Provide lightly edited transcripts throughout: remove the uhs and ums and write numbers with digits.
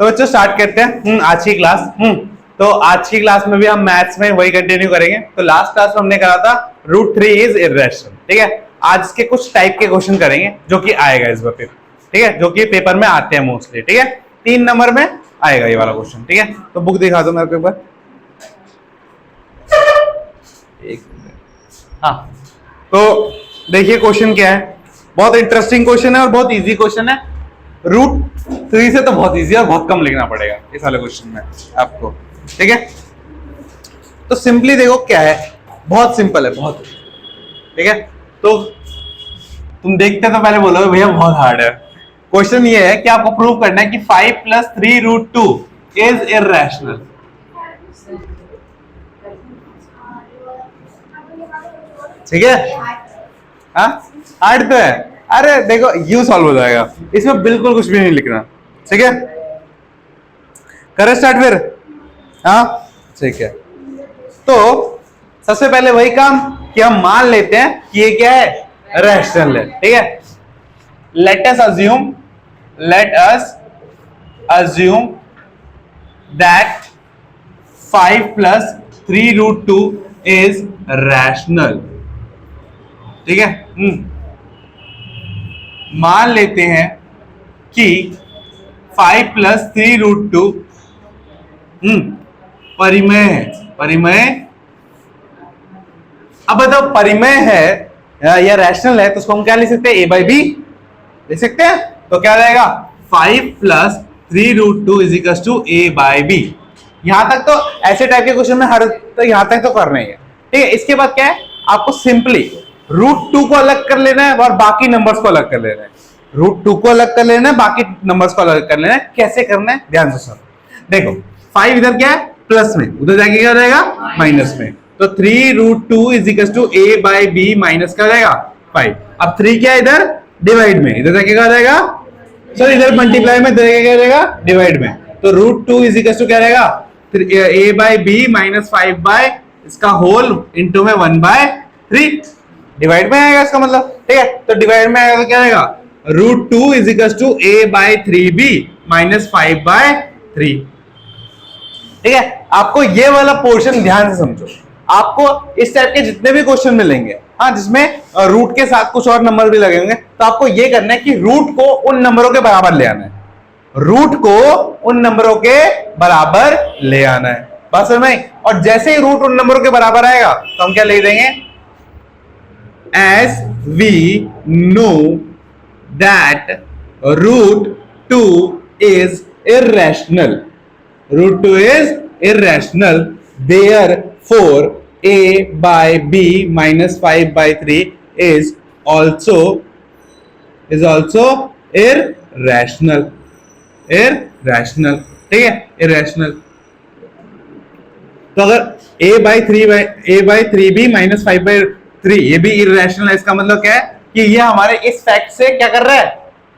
तो बच्चों स्टार्ट करते हैं आज की क्लास। तो आज की क्लास में भी हम मैथ्स में वही कंटिन्यू करेंगे। तो लास्ट क्लास में हमने कहा था √3 इज इर्रेशनल। ठीक है, आज के कुछ टाइप के क्वेश्चन करेंगे जो कि आएगा इस बार पेपर। ठीक है, जो कि पेपर में आते हैं मोस्टली। ठीक है, 3 नंबर में आएगा ये वाला क्वेश्चन। ठीक है, तो बुक दिखा दो मेरे को एक बार। हाँ, तो देखिए क्वेश्चन क्या है। बहुत इंटरेस्टिंग क्वेश्चन है और बहुत इजी क्वेश्चन है। √3 से तो बहुत इजी है और बहुत कम लिखना पड़ेगा इस वाले क्वेश्चन में आपको। ठीक है, तो सिंपली देखो क्या है, बहुत सिंपल है, बहुत। ठीक है, तो तुम देखते तो पहले बोलोगे भैया बहुत हार्ड है। क्वेश्चन ये है कि आपको प्रूव करना है कि 5 + 3√2 इज इर्रेशनल। ठीक है, हाँ हार्ड तो है। अरे देखो यू सॉल्व हो जाएगा, इसमें बिल्कुल कुछ भी नहीं लिखना। ठीक है, करें स्टार्ट फिर। हाँ ठीक है, तो सबसे पहले वही काम कि हम मान लेते हैं कि ये क्या है, रैशनल है। ठीक है, let us assume that 5 + 3√2 is rational. ठीक है, मान लेते हैं कि 5 + 3√2 परिमेय है। परिमेय, अब बताओ परिमेय है या रैशनल है तो उसको हम क्या लिख सकते हैं, a/b लिख सकते हैं। तो क्या रहेगा, 5 + 3√2 = a/b। यहां तक तो ऐसे टाइप के क्वेश्चन में हर तो यहां तक तो करना ही है। ठीक है, इसके बाद क्या है, आपको सिंपली √2 को अलग कर लेना है और बाकी नंबर्स को अलग कर लेना है। √2 को अलग कर लेना है, बाकी नंबर्स को अलग कर लेना है। कैसे करना है ध्यान से सुनो। देखो 5 इधर क्या है, प्लस में, उधर जाके क्या रहेगा, माइनस में। तो 3√2 = a/b माइनस क्या रहेगा, 5। अब 3 क्या है इधर, डिवाइड में, इधर जाके क्या रहेगा, सॉरी इधर मल्टीप्लाई में, इधर क्या रहेगा, डिवाइड में। तो √2 = क्या रहेगा, a/b माइनस 5 इसका होल इंटू में 1/3 डिवाइड में आएगा इसका मतलब। ठीक है, तो डिवाइड में आएगा तो क्या रहेगा, √2 = a/3b माइनस 5/3। ठीक है, आपको ये वाला पोर्शन ध्यान से समझो। आपको इस टाइप के जितने भी क्वेश्चन मिलेंगे, हाँ, जिसमें रूट के साथ कुछ और नंबर भी लगेंगे, तो आपको ये करना है कि रूट को उन नंबरों के बराबर ले आना है। रूट को उन नंबरों के बराबर ले आना है, बात समझ में। और जैसे ही रूट उन नंबरों के बराबर आएगा तो हम क्या लिख देंगे, as we know that √2 is irrational. √2 is irrational. Therefore, a/b minus 5/3 is also irrational. Irrational. ठीक है, irrational. तो अगर a/3b minus 5/3 ये भी इर्रेशनल है, इसका मतलब क्या है कि ये हमारे इस फैक्ट से क्या कर रहा है,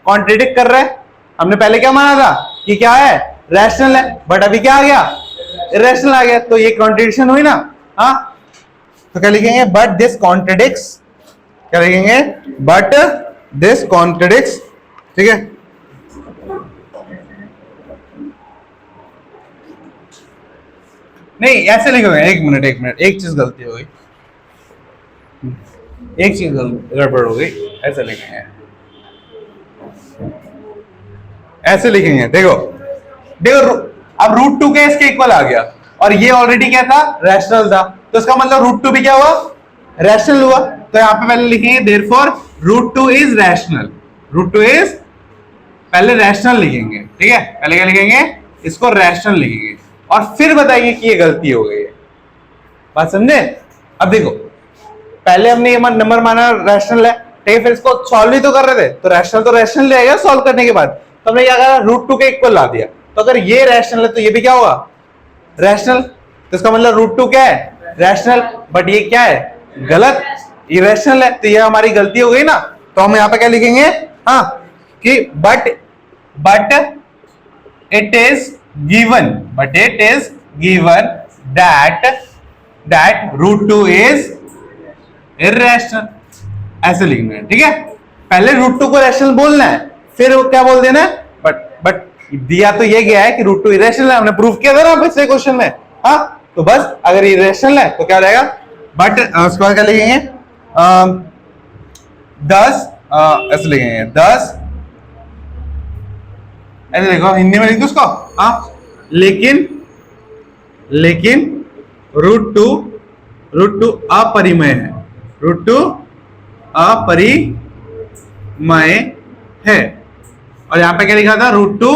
कॉन्ट्रडिक्ट कर रहा है। हमने पहले क्या माना था कि क्या है, रैशनल है, बट अभी क्या आ गया, इर्रेशनल आ गया। तो ये कॉन्ट्रडिक्शन हुई ना। हाँ, तो क्या लिखेंगे, बट दिस कॉन्ट्रडिक्ट्स, क्या लिखेंगे, बट दिस कॉन्ट्रडिक्ट्स। ठीक है, नहीं ऐसे लिखोगे, एक मिनट एक चीज गलती हो गई, एक चीज गड़बड़ हो गई। ऐसे लिखेंगे, ऐसे लिखेंगे। देखो अब √2 के इसके इक्वल आ गया और ये ऑलरेडी क्या था, रैशनल था। तो इसका मतलब √2 भी क्या हुआ, रैशनल हुआ। तो यहां पे पहले लिखेंगे देयरफॉर √2 इज रैशनल। √2 इज, पहले रैशनल लिखेंगे। ठीक है, पहले क्या लिखेंगे, इसको रैशनल लिखेंगे और फिर बताएंगे कि ये गलती हो गई है। बात समझे। अब देखो पहले हमने ये नंबर माना रैशनल है, ठीक है, फिर इसको सॉल्व ही तो कर रहे थे, तो रैशनल ले आएगा सॉल्व करने के बाद। तो हमने क्या करा, √2 के इक्वल ला दिया। तो अगर ये रैशनल है तो ये भी क्या होगा, रैशनल। तो इसका मतलब √2 क्या है, रैशनल, बट ये क्या है, गलत, इरेशनल है। तो ये हमारी गलती हो गई ना। तो हम यहाँ पे क्या लिखेंगे, हाँ, कि but it is given that √2 is irrational, ऐसे लिखना है। ठीक है, पहले √2 को रैशनल बोलना है, फिर वो क्या बोल देना है, बट दिया तो ये गया है कि रूट टू इरेशनल है, हमने प्रूव किया था ना पिछले क्वेश्चन में। हाँ, तो बस अगर इरेशनल है तो क्या हो जाएगा, बट उसके बाद क्या लिखेंगे, 10 ऐसे लिखेंगे 10, ऐसे लिखो, हिंदी में लिख दो उसको। हाँ, लेकिन रूट टू अपरिमेय है, रूट टू अपरिमेय है। और यहां पे क्या लिखा था, रूट टू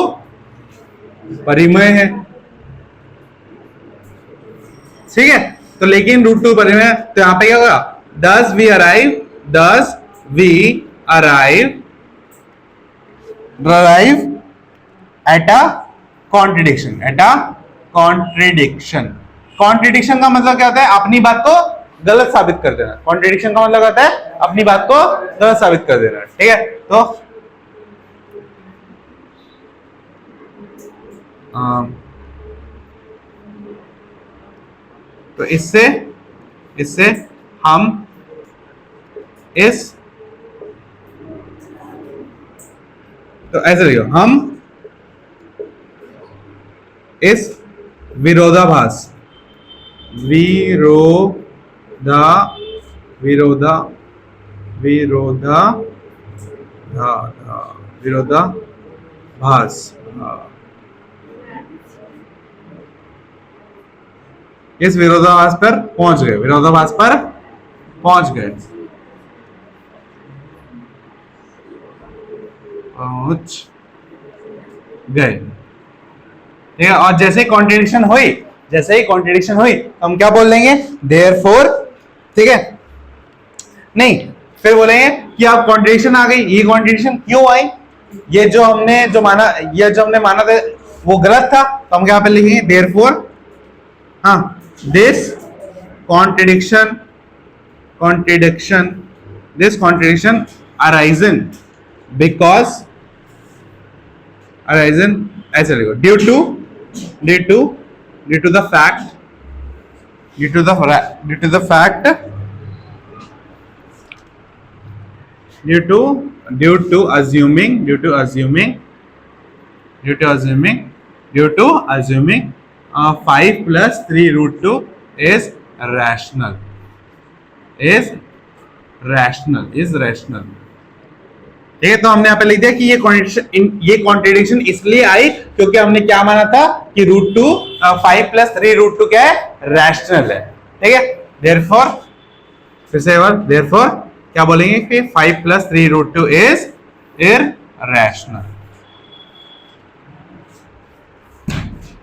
परिमेय है, ठीक है। तो लेकिन रूट टू परिमेय, तो यहां पे क्या होगा, 10 we arrive at a contradiction, contradiction का मतलब क्या होता है, अपनी बात को गलत साबित कर देना। कॉन्ट्रडिक्शन का मतलब होता है अपनी बात को गलत साबित कर देना, ठीक है। तो इससे हम तो ऐसे लिखो, हम इस विरोधाभास इस विरोधाभास पर पहुंच गए, ठीक है। और जैसे ही कॉन्ट्रडिक्शन हुई तो हम क्या बोल देंगे, देयरफॉर, ठीक है। नहीं, फिर बोलेंगे कि अब कॉन्ट्रडिक्शन आ गई, ये कॉन्ट्रडिक्शन क्यों आई, ये जो हमने माना था वो गलत था, तो हम क्या पे लिखेंगे, देयरफॉर, हाँ, दिस contradiction arisen ऐसे लिखो, due to the fact assuming 5 plus 3 root 2 is rational, ठीक है। तो हमने यहाँ पे लिख दिया कि ये कॉन्ट्रडिक्शन इसलिए आई क्योंकि हमने क्या माना था कि root two 5 plus 3 root two क्या है, रैशनल है, ठीक है। देयरफॉर, फिर से देयरफॉर क्या बोलेंगे कि 5 plus 3 root two is irrational.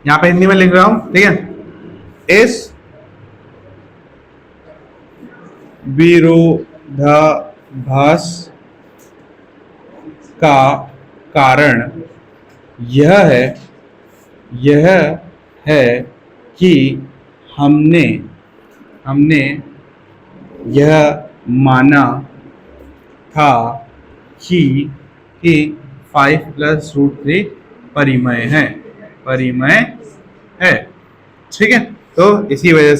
यहां पे हिंदी में लिख रहा हूं, ठीक है। इस विरोधाभास का कारण यह है कि हमने यह माना था कि 5 plus रूट 3 परिमेय है, ठीक है। तो इसी वजह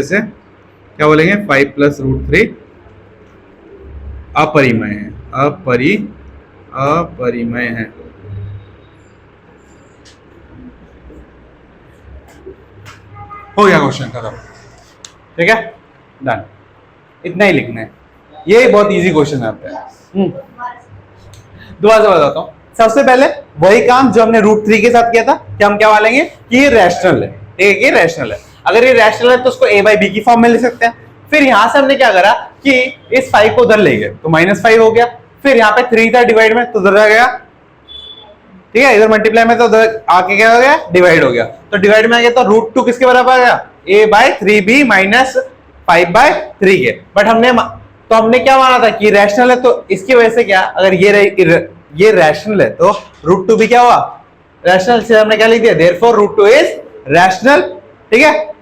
से क्या बोलेंगे, 5 plus रूट 3 अपरिमेय है, अपरिमेय है। हो गया क्वेश्चन खत्म, ठीक है, डन। इतना ही लिखना है, ये बहुत इजी क्वेश्चन आता है। दोबारा से बताता हूं, सबसे पहले वही काम जो हमने रूट 3 के साथ किया था कि हम क्या बोलेंगे कि ये रैशनल है, ठीक है, ये रैशनल है। अगर ये रैशनल है तो उसको a by b की फॉर्म में लिख सकते हैं। फिर यहां से हमने क्या करा कि इस 5 को उधर ले गए तो -5 हो गया। फिर यहाँ पे 3 था डिवाइड में, तो उधर आ गया, ठीक है, इधर मल्टीप्लाई में तो उधर आके क्या हो गया, डिवाइड हो गया। तो डिवाइड में आ गया तो रूट 2 किसके बराबर आ गया, a by 3b minus 5 by 3 के। बट हमने क्या माना था कि रैशनल है, तो इसकी वजह से क्या, अगर ये रैशनल है तो रूट 2 भी क्या हुआ, रैशनल। से हमने क्या लिख दिया, देयरफॉर रूट 2 इज रैशनल, ठीक है।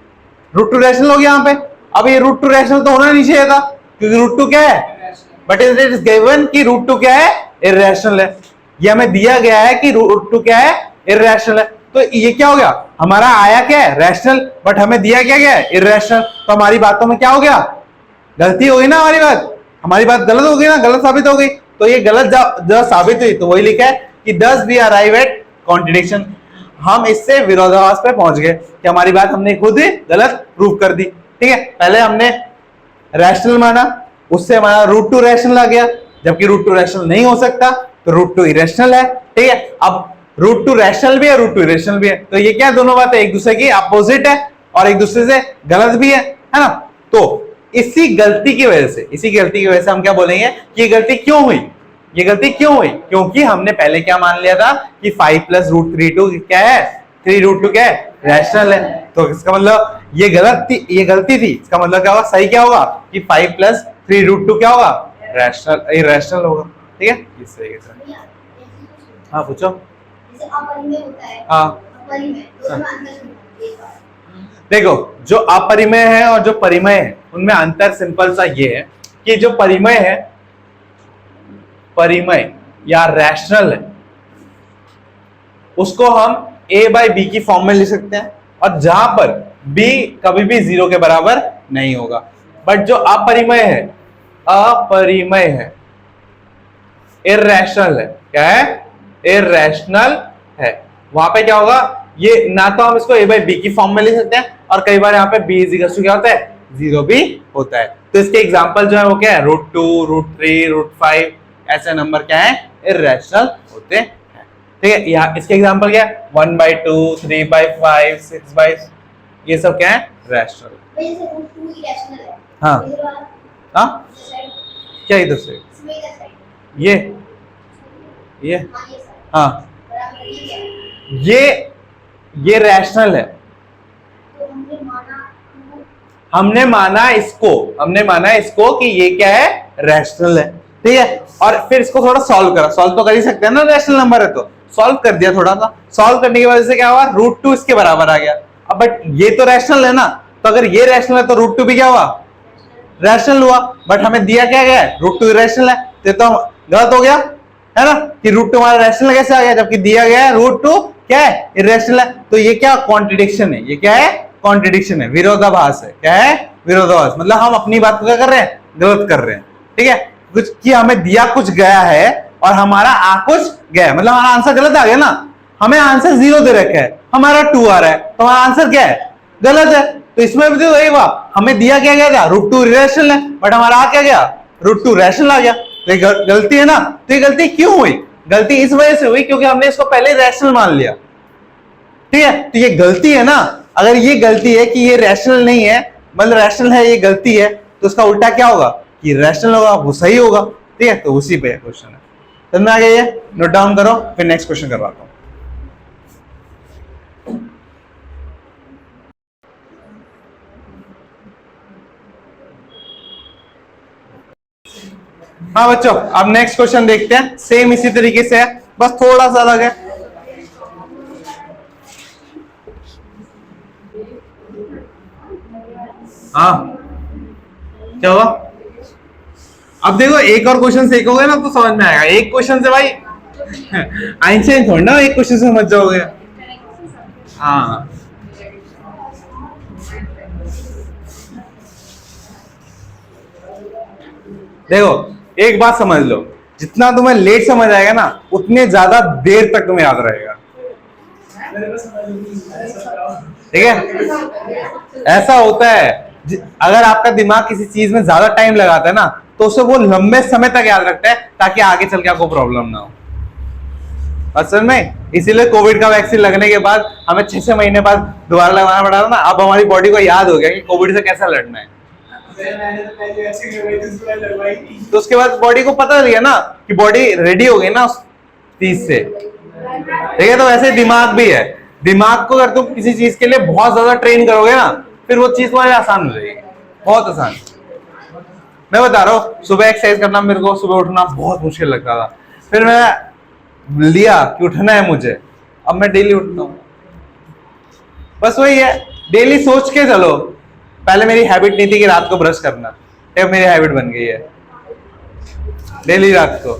रूट 2 रैशनल हो गया यहाँ पे। अब ये रूट 2 रैशनल तो होना नहीं चाहिए था क्योंकि रूट 2 क्या है, बट इट इज गिवन कि रूट 2 क्या है, इररेशनल है। ये हमें दिया गया है कि रूट 2 क्या है, इररेशनल है। तो ये क्या हो गया, हमारा आया क्या है, रैशनल, बट हमें दिया क्या गया है, इररेशनल। तो हमारी बातों में क्या हो गया, गलती हो गई ना, हमारी बात गलत हो गई ना, गलत साबित हो गई। तो ये गलत जब साबित हुई तो वही लिखा है कि 10 वी अराइव एट कॉन्ट्रडिक्शन। हम इससे विरोधाभास पे पहुंच गए कि हमारी बात हमने खुद ही गलत प्रूव कर दी। ठीक है, पहले हमने रैशनल माना, उससे हमारा रूट टू रैशनल आ गया, जबकि रूट टू रैशनल नहीं हो सकता तो रूट टू इरेशनल है। ठीक है, अब रूट टू रैशनल भी है, रूट टू इरेशनल भी है, तो ये क्या दोनों बातें एक दूसरे की अपोजिट है और एक दूसरे से गलत भी है ना। तो इसी गलती की वजह से हम क्या बोलेंगे कि ये गलती क्यों हुई, ये गलती क्यों हुई, क्योंकि हमने पहले क्या मान लिया था कि 5 प्लस रूट 3 2 क्या है, 3 रूट 2 क्या है, रैशनल है। तो इसका मतलब ये गलती थी, इसका मतलब क्या होगा, सही क्या होगा कि 5 प्लस 3 रूट 2 क्या होगा, रैशनल, इरेशनल होगा। ठीक है, इस तरीके से। हाँ पूछो। हाँ देखो, जो अपरिमेय है और जो परिमेय है उनमें अंतर सिंपल सा ये है कि जो परिमेय है, परिमेय या रैशनल है, उसको हम a बाई बी की फॉर्म में लिख सकते हैं, और जहां पर b कभी भी 0 के बराबर नहीं होगा। बट जो अपरिमेय है, इरैशनल है, क्या है, इरैशनल है, वहां पे क्या होगा, ये ना तो हम इसको a बाई बी की फॉर्म में लिख सकते हैं, और कई बार यहाँ पे b इज इक्वल टू क्या होता है, 0 भी होता है। तो इसके एग्जांपल जो है वो क्या है, रूट 2, रूट 3, रूट 5, ऐसे नंबर क्या है, इरैशनल होते हैं। ठीक है, यहाँ इसके एग्जांपल क्या है, 1/2, 3/5, 6/, ये सब क्या है, रैशनल। हाँ हाँ, क्या इधर से ये हाँ, ये रैशनल है। हमने माना इसको कि ये क्या है, रैशनल है। ठीक है, और फिर इसको थोड़ा सॉल्व करा, सॉल्व तो कर ही सकते हैं ना, रैशनल नंबर है तो सॉल्व कर दिया थोड़ा सा। सॉल्व करने की वजह से क्या हुआ, रूट 2 इसके बराबर आ गया। अब बट ये तो रैशनल है ना, तो अगर ये रैशनल है तो रूट 2 भी क्या हुआ, रैशनल हुआ। बट हमें दिया क्या गया है, रूट 2 इरेशनल है, तो गलत हो गया है ना, कि रूट 2 हमारा रैशनल कैसे आ गया, जबकि दिया गया है रूट 2 क्या है, इरेशनल है। तो ये क्या कॉन्ट्रडिक्शन है, ये क्या है, कॉन्ट्रडिक्शन है, विरोधाभास है। क्या है, विरोधाभास, मतलब हम अपनी बात को क्या कर रहे हैं, गलत कर रहे हैं। ठीक है, कुछ कि हमें दिया कुछ गया है और हमारा आ कुछ गया, मतलब हमारा आंसर गलत आ गया ना। हमें आंसर 0 दे रखा है, हमारा 2 आ रहा है, तो हमारा आंसर क्या है, गलत है। तो इसमें भी तो वही हुआ, हमें दिया क्या गया था, रूट 2 इरेशनल है, बट हमारा आ क्या गया, रूट 2 रैशनल आ गया। तो ये गलती है ना। तो ये गलती क्यों हुई, गलती इस वजह से हुई क्योंकि हमने इसको पहले रैशनल मान लिया। ठीक है, तो ये गलती है ना। अगर ये गलती है कि ये रैशनल नहीं है, मतलब रैशनल है, ये गलती है, तो उसका उल्टा क्या होगा कि रैशनल होगा, वो सही होगा। ठीक है, तो उसी पे क्वेश्चन है। समझ में आ गया, ये नोट डाउन करो, फिर नेक्स्ट क्वेश्चन करवाता हूं। हाँ बच्चों, अब नेक्स्ट क्वेश्चन देखते हैं, सेम इसी तरीके से है, बस थोड़ा सा अलग है। हाँ क्या हुआ, अब देखो एक और क्वेश्चन से एक हो गया ना तो समझ में आएगा। एक क्वेश्चन से भाई आइंस्टाइन थोड़ा ना एक क्वेश्चन से समझ जाओगे। हाँ देखो एक बात समझ लो, जितना तुम्हें लेट समझ आएगा ना उतने ज्यादा देर तक तुम्हें याद रहेगा। ठीक है, ऐसा होता है, अगर आपका दिमाग किसी चीज में ज्यादा टाइम लगाता है ना तो उसे वो लंबे समय तक याद रखता है, ताकि आगे चल के आपको प्रॉब्लम ना हो। असल में इसीलिए कोविड का वैक्सीन लगने के बाद हमें 6 महीने बाद दोबारा लगाना पड़ा था ना। अब हमारी बॉडी को याद हो गया कि कोविड से कैसा लड़ना है, तो उसके बाद बॉडी को पता चल गया ना कि बॉडी रेडी हो गई ना उस चीज से। ठीक है, तो वैसे दिमाग भी है, दिमाग को अगर तुम किसी चीज के लिए बहुत ज्यादा ट्रेन करोगे ना फिर वो चीज तुम्हारी आसान हो जाएगी, बहुत आसान। मैं बता रहा हूँ, सुबह एक्सरसाइज करना मेरे को, सुबह उठना बहुत मुश्किल लगता था, फिर मैं लिया कि उठना है मुझे, अब मैं डेली उठता हूँ। बस वही है, डेली सोच के चलो। पहले मेरी हैबिट नहीं थी कि रात को ब्रश करना, अब मेरी हैबिट बन गई है डेली रात को।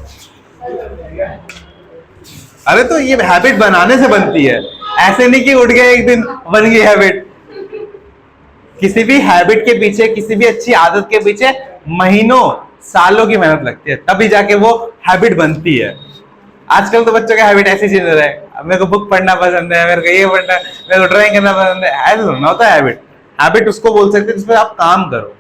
अरे तो ये हैबिट बनाने से बनती है, ऐसे नहीं कि उठ गए एक दिन बन गई हैबिट। किसी भी हैबिट के पीछे, किसी भी अच्छी आदत के पीछे महीनों सालों की मेहनत लगती है, तभी जाके वो हैबिट बनती है। आजकल तो बच्चों का हैबिट ऐसे चल रहा है, अब मेरे को बुक पढ़ना पसंद है, मेरे को ये पढ़ना, मेरे को ड्राइंग करना पसंद है, ऐसा थोड़ा ना होता है हैबिट। हैबिट उसको बोल सकते हैं जिसमें आप काम करो।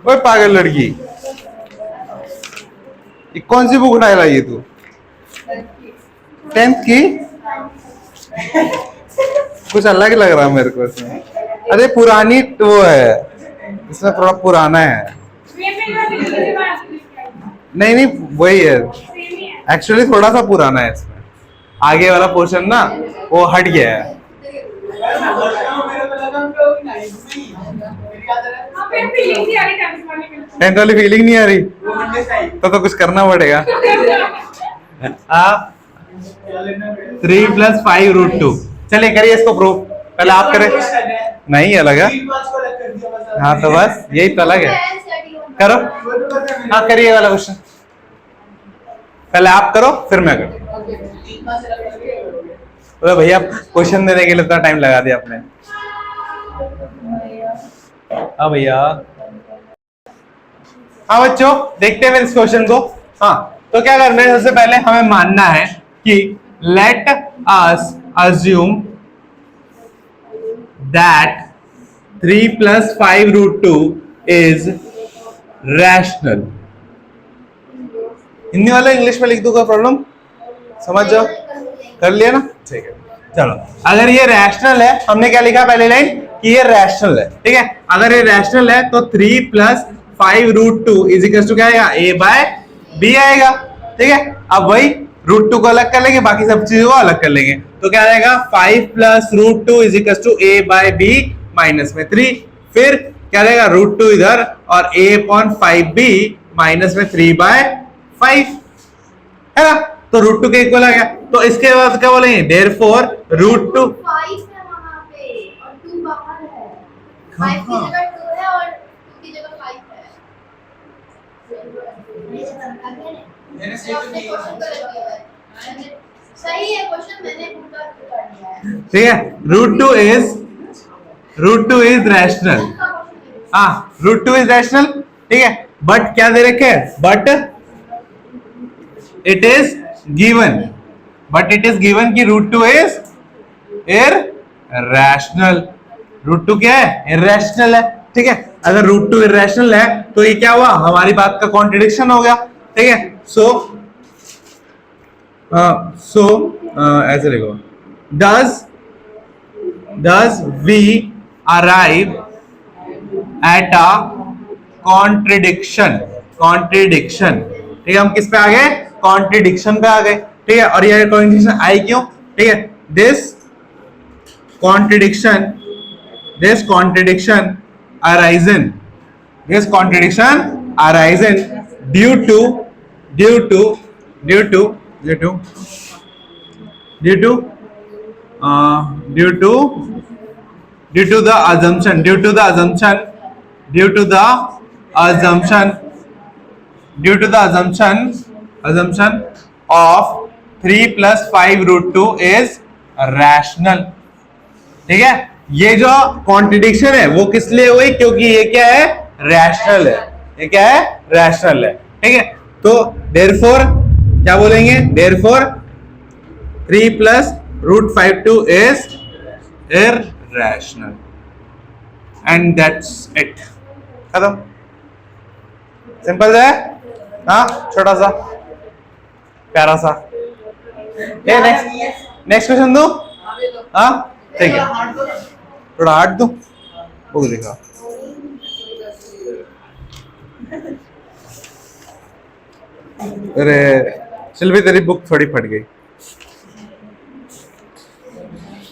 ओए पागल लड़की, ये कौन सी बुक उठाए लाई है तू? 10th की? कुछ अलग लग रहा है मेरे को इसमें। अरे पुरानी वो है, इसमें थोड़ा पुराना है। नहीं नहीं वही है, एक्चुअली थोड़ा सा पुराना है इसमें, आगे वाला पोर्शन ना वो हट गया है। टेंथ वाली फीलिंग नहीं आ रही तो कुछ करना पड़ेगा। 3+5√2, चलिए करिए इसको प्रूव। पहले आप करें। नहीं अलग है, हाँ तो बस यही तो अलग है। करो, हाँ करिए वाला क्वेश्चन। पहले आप करो फिर मैं करूँ। तो भैया क्वेश्चन देने के लिए इतना टाइम लगा दिया आपने। हाँ भैया, हाँ बच्चों देखते हैं इस क्वेश्चन को। हाँ तो क्या करना है, सबसे पहले हमें मानना है कि let us assume that 3+5√2 is rational. Hindi वाला इंग्लिश में लिख दूंगा, प्रॉब्लम समझ जाओ। कर लिया ना, ठीक है। चलो अगर ये रैशनल है, हमने क्या लिखा पहले लाइन कि ये रैशनल है, ठीक है। अगर ये रैशनल है तो 3+5√2 इज इक्वल टू क्या आएगा, a/b आएगा, ठीक है। अब वही √2 को अलग कर लेंगे, बाकी सब चीजों को अलग कर लेंगे, तो क्या आएगा 5+√2 is equal to a/b minus में 3। फिर क्या रहेगा √2 इधर और a/5b माइनस में 3/5 है ना, तो √2 के इक्वल आ गया। तो इसके बाद क्या बोलेंगे, देयरफॉर √2 5 है वहां पे और 2 बाहर है। 5 की जगह 2 है और 2 की जगह 5 है। मैंने क्वेश्चन कर दिया है, सही है क्वेश्चन, मैंने पूरा कर दिया है, ठीक है। √2 इज रैशनल, हाँ √2 इज रैशनल, ठीक है। बट क्या दे रखे है, बट इट इज गिवन, कि √2 इज इरैशनल। √2 क्या है, इरैशनल है, ठीक है। अगर √2 इरैशनल है तो ये क्या हुआ, हमारी बात का कॉन्ट्रडिक्शन हो गया, ठीक है। सो ऐसे लिखो, does we arrive at a contradiction, ठीक है। हम किस पे आ गए, कॉन्ट्रडिक्शन पे आ गए, ठीक है। और ये कॉन्ट्रडिक्शन आई क्यों, ठीक है। This contradiction arisen due to the assumption of 3+5√2 is rational, ठीक है। ये जो कॉन्ट्रडिक्शन है वो किस लिए हुई, क्योंकि ये क्या है, रैशनल है, ये क्या है, रैशनल है, ठीक है। तो देयरफॉर क्या बोलेंगे, therefore 3+√5² is irrational and that's it, खत्म, सिंपल है। हाँ छोटा सा प्यारा सा। ये नेक्स्ट क्वेश्चन दो, हाँ ठीक है, थोड़ा हार्ड दो, बुक दिखा। अरे शिल्पी तेरी बुक थोड़ी फट गई,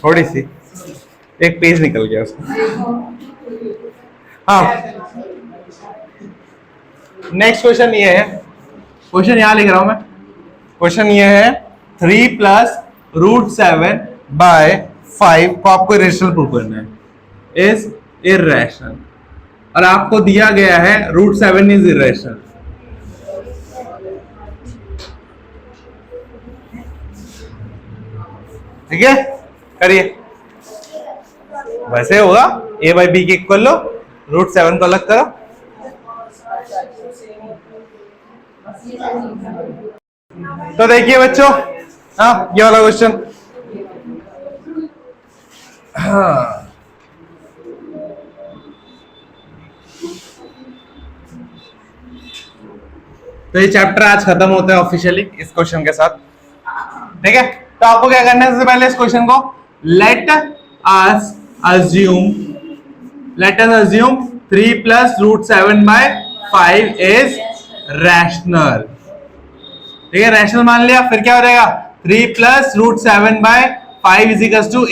थोड़ी सी, एक पेज निकल गया उसका। हाँ नेक्स्ट क्वेश्चन ये है, क्वेश्चन यहां लिख रहा हूं मैं। क्वेश्चन ये है 3+√7/5 को आपको इरेशनल प्रूव करना है, इज इररेशनल, और आपको दिया गया है √7 इज इररेशनल। ठीक है, करिए। वैसे होगा a/b के इक्वल लो, √7 को अलग करो। तो देखिए बच्चों, हाँ ये वाला क्वेश्चन, हाँ तो ये चैप्टर आज खत्म होता है ऑफिशियली इस क्वेश्चन के साथ, ठीक है। तो आपको क्या करना है, सबसे पहले इस क्वेश्चन को let us assume 3 + √7/5 is rational, ठीक है। रैशनल मान लिया, फिर क्या हो जाएगा 3 + √7/5 =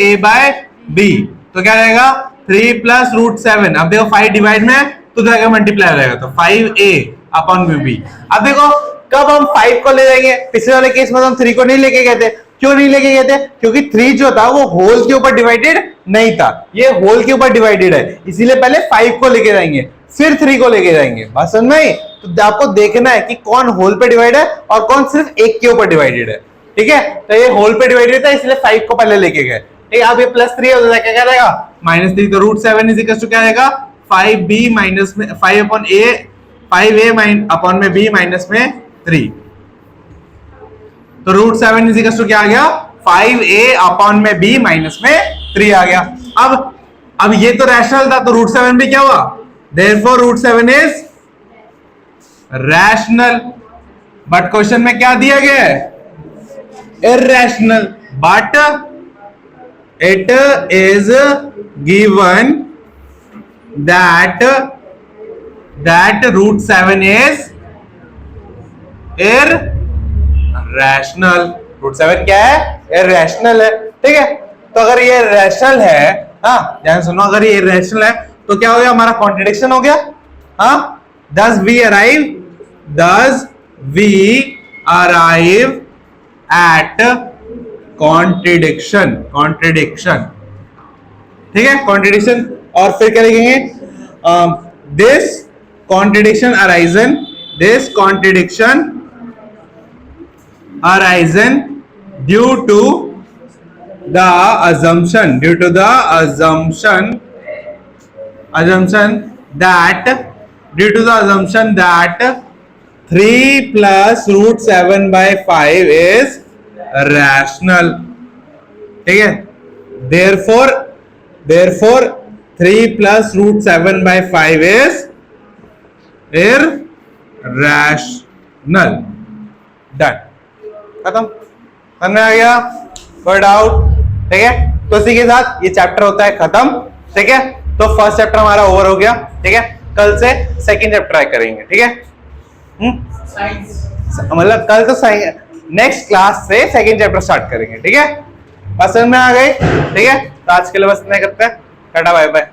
a/b। तो क्या रहेगा 3 + √7, अब देखो 5 डिवाइड में तो जाएगा मल्टीप्लाई हो जाएगा, तो 5a/b। अब देखो कब हम 5 को ले जाएंगे, पिछले वाले केस में तो हम 3 को नहीं लेके गए थे। क्यों नहीं लेके गए थे? क्योंकि 3 जो था वो होल के ऊपर डिवाइडेड नहीं था, ये होल के ऊपर डिवाइडेड है, इसीलिए पहले 5 को लेके जाएंगे फिर 3 को लेके जाएंगे। बात समझ में आई? तो आपको देखना है कि कौन होल पे डिवाइड है और कौन सिर्फ एक के ऊपर डिवाइडेड है, ठीक है। तो ये होल पे डिवाइडेड था इसलिए 5 को पहले लेके गए, ठीक है। अब ये +3 हो जाएगा, क्या रहेगा -3, तो √7 = क्या रहेगा 5b माइनस में 5/a 5a/b माइनस में 3। तो √7 = क्या आ गया 5a/b माइनस में 3 आ गया। अब ये तो रैशनल था, तो √7 भी क्या हुआ, therefore √7 is rational. But question में क्या दिया गया है, irrational, but it is given that √7 is irrational। √7 क्या है, irrational है, ठीक है। तो अगर ये रैशनल है, हाँ ध्यान सुनो, अगर ये irrational है तो क्या हो गया, हमारा कॉन्ट्रडिक्शन हो गया। हाँ thus we arrive at contradiction, ठीक है, कॉन्ट्रडिक्शन। और फिर क्या लिखेंगे, this contradiction arisen due to the assumption that 3 + √7/5 is rational, ठीक है। therefore 3 + √7/5 is irrational। डन, खत्म, समझ में आ गया, कोई डाउट, ठीक है। तो इसी के साथ ये चैप्टर होता है खत्म, ठीक है। तो फर्स्ट चैप्टर हमारा ओवर हो गया, ठीक है। कल से सेकंड चैप्टर ट्राई करेंगे, ठीक है। मतलब कल तो नेक्स्ट क्लास से सेकंड चैप्टर स्टार्ट करेंगे, ठीक है। समझ में आ गई, ठीक है। तो आज के लिए बस इतना करते हैं, टाटा बाय बाय।